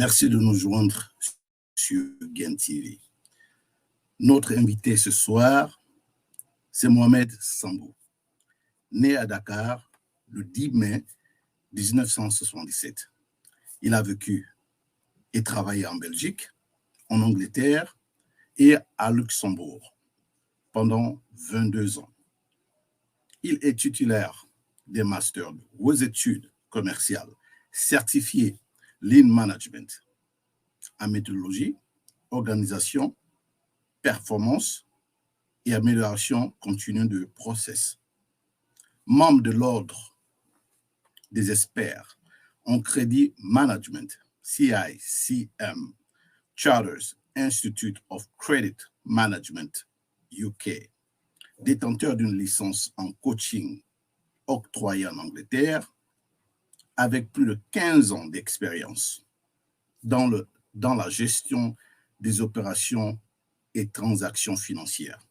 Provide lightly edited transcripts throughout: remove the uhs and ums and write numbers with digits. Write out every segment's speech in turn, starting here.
Merci de nous joindre sur Gain TV. Notre invité ce soir, c'est Mohamed Sambou, né à Dakar le 10 mai 1977. Il a vécu et travaillé en Belgique, en Angleterre et à Luxembourg pendant 22 ans. Il est titulaire des masters aux études commerciales, certifié Lean Management en méthodologie, organisation, performance et amélioration continue de process. Membre de l'ordre des experts en crédit management, CICM, Charters Institute of Credit Management, UK, détenteur d'une licence en coaching octroyée en Angleterre, avec plus de 15 ans d'expérience dans la gestion des opérations et transactions financières,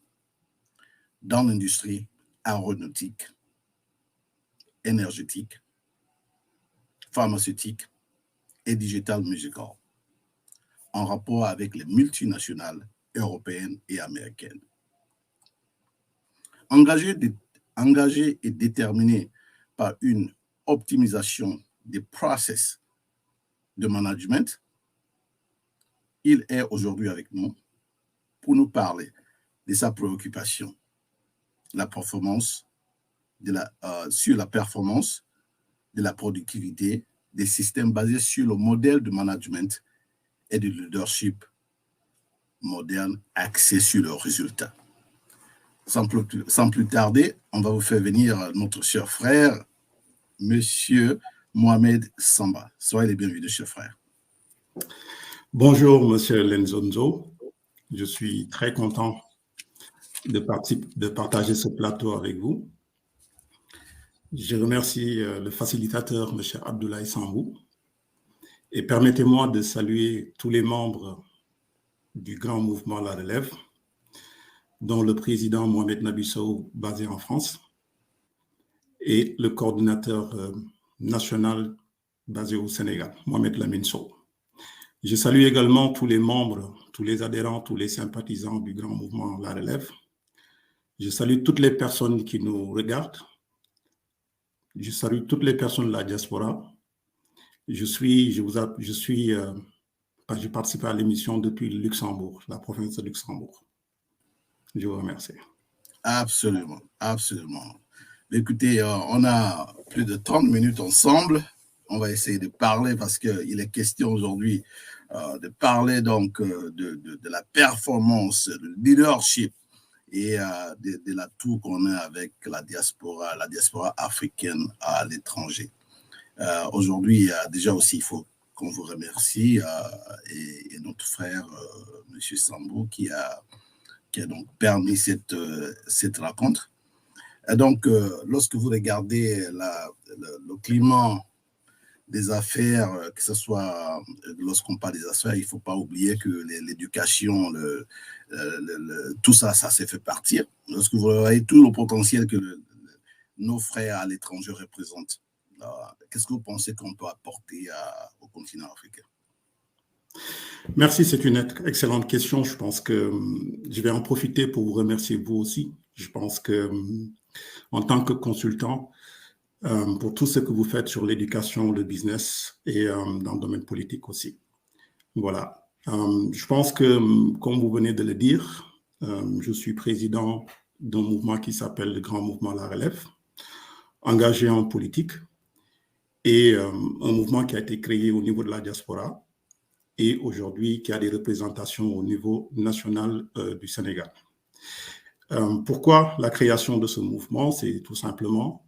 dans l'industrie aéronautique, énergétique, pharmaceutique et digital musical, en rapport avec les multinationales européennes et américaines. Engagé et déterminé par une optimisation des process de management, il est aujourd'hui avec nous pour nous parler de sa préoccupation, la performance sur la performance de la productivité des systèmes basés sur le modèle de management et de leadership moderne axé sur le résultat. Sans plus tarder, on va vous faire venir notre cher frère, Monsieur Mohamed Samba. Soyez les bienvenus, cher frère. Bonjour, Monsieur Lenzonzo. Je suis très content de partager ce plateau avec vous. Je remercie le facilitateur, M. Abdoulaye Sambou, et permettez-moi de saluer tous les membres du grand mouvement La Relève, dont le président Mohamed Nabissou, basé en France, et le coordinateur national basé au Sénégal, Mohamed Lamine Sow. Je salue également tous les membres, tous les adhérents, tous les sympathisants du grand mouvement La Relève. Je salue toutes les personnes qui nous regardent. Je salue toutes les personnes de la diaspora. Je participe à l'émission depuis Luxembourg, la province de Luxembourg. Je vous remercie. Absolument, absolument. Écoutez, on a plus de 30 minutes ensemble. On va essayer de parler parce qu'il est question aujourd'hui de parler donc de la performance, du leadership et de l'atout qu'on a avec la diaspora africaine à l'étranger. Aujourd'hui, déjà aussi, il faut qu'on vous remercie et notre frère, M. Sambou, qui a donc permis cette rencontre. Et donc, lorsque vous regardez le climat des affaires, que ce soit lorsqu'on parle des affaires, il ne faut pas oublier que l'éducation, tout ça s'est fait partir. Lorsque vous voyez tout le potentiel que nos frères à l'étranger représentent, qu'est-ce que vous pensez qu'on peut apporter au continent africain? Merci, c'est une excellente question. Je pense que je vais en profiter pour vous remercier vous aussi. Je pense que en tant que consultant, pour tout ce que vous faites sur l'éducation, le business et dans le domaine politique aussi. Voilà. Je pense que, comme vous venez de le dire, je suis président d'un mouvement qui s'appelle le Grand Mouvement La Relève, engagé en politique, et un mouvement qui a été créé au niveau de la diaspora et aujourd'hui qui a des représentations au niveau national du Sénégal. Pourquoi la création de ce mouvement? C'est tout simplement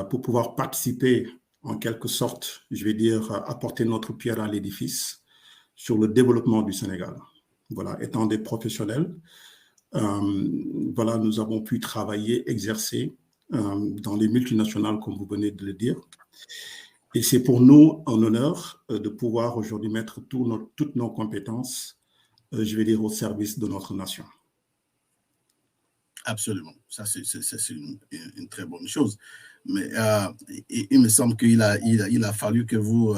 pour pouvoir participer, en quelque sorte, je vais dire, apporter notre pierre à l'édifice sur le développement du Sénégal. Voilà, étant des professionnels, voilà, nous avons pu travailler, exercer dans les multinationales, comme vous venez de le dire. Et c'est pour nous un honneur de pouvoir aujourd'hui mettre toutes nos compétences, je vais dire, au service de notre nation. Absolument, ça c'est une très bonne chose. Mais il me semble qu'il a fallu que vous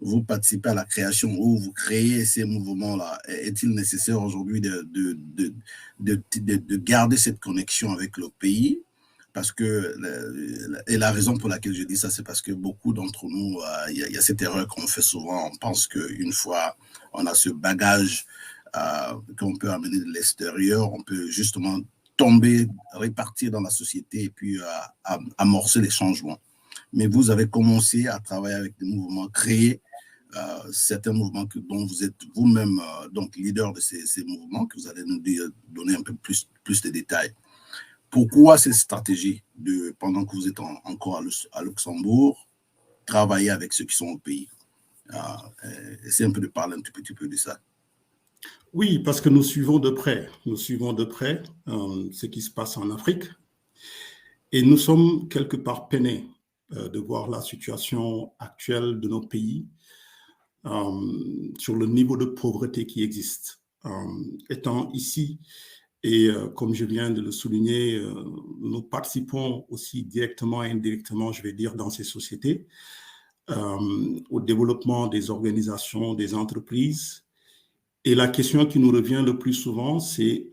vous participez à la création ou vous créez ces mouvements-là, est-il nécessaire aujourd'hui de garder cette connexion avec le pays? Parce que, et la raison pour laquelle je dis ça, c'est parce que beaucoup d'entre nous, il y a cette erreur qu'on fait souvent. On pense qu'une fois on a ce bagage qu'on peut amener de l'extérieur, on peut justement tomber, répartir dans la société et puis amorcer les changements. Mais vous avez commencé à travailler avec des mouvements, créer certains mouvements dont vous êtes vous-même donc leader de ces mouvements, que vous allez nous donner un peu plus de détails. Pourquoi cette stratégie de, pendant que vous êtes encore à Luxembourg, travailler avec ceux qui sont au pays? Essayez un peu de parler un tout petit peu de ça. Oui, parce que nous suivons de près ce qui se passe en Afrique et nous sommes quelque part peinés de voir la situation actuelle de nos pays sur le niveau de pauvreté qui existe. Étant ici, et comme je viens de le souligner, nous participons aussi directement et indirectement, je vais dire, dans ces sociétés, au développement des organisations, des entreprises. Et la question qui nous revient le plus souvent, c'est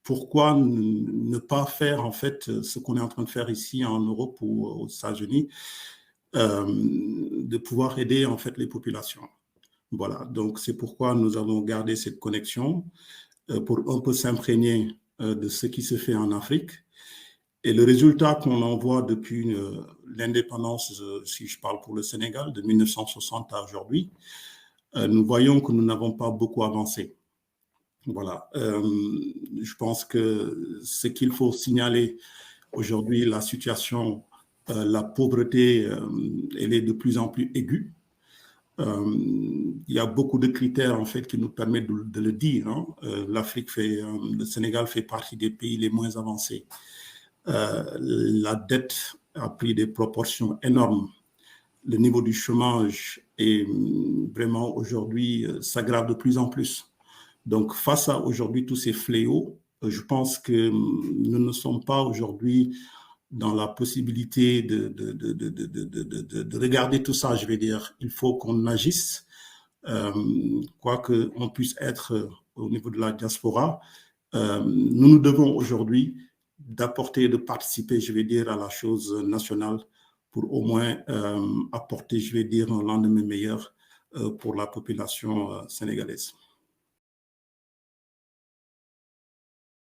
pourquoi ne pas faire en fait ce qu'on est en train de faire ici en Europe ou aux États-Unis, de pouvoir aider en fait les populations. Voilà, donc c'est pourquoi nous avons gardé cette connexion pour un peu s'imprégner de ce qui se fait en Afrique. Et le résultat qu'on en voit depuis l'indépendance, si je parle pour le Sénégal, de 1960 à aujourd'hui, nous voyons que nous n'avons pas beaucoup avancé. Voilà. Je pense que ce qu'il faut signaler aujourd'hui, la situation, la pauvreté, elle est de plus en plus aiguë. Il y a beaucoup de critères en fait qui nous permettent de le dire. Hein. Le Sénégal fait partie des pays les moins avancés. La dette a pris des proportions énormes. Le niveau du chômage est vraiment aujourd'hui s'aggrave de plus en plus. Donc, face à aujourd'hui tous ces fléaux, je pense que nous ne sommes pas aujourd'hui dans la possibilité de regarder tout ça, je vais dire. Il faut qu'on agisse, quoi qu'on puisse être au niveau de la diaspora. Nous devons aujourd'hui d'apporter, de participer, je vais dire, à la chose nationale pour au moins apporter, je vais dire, un lendemain meilleur pour la population sénégalaise.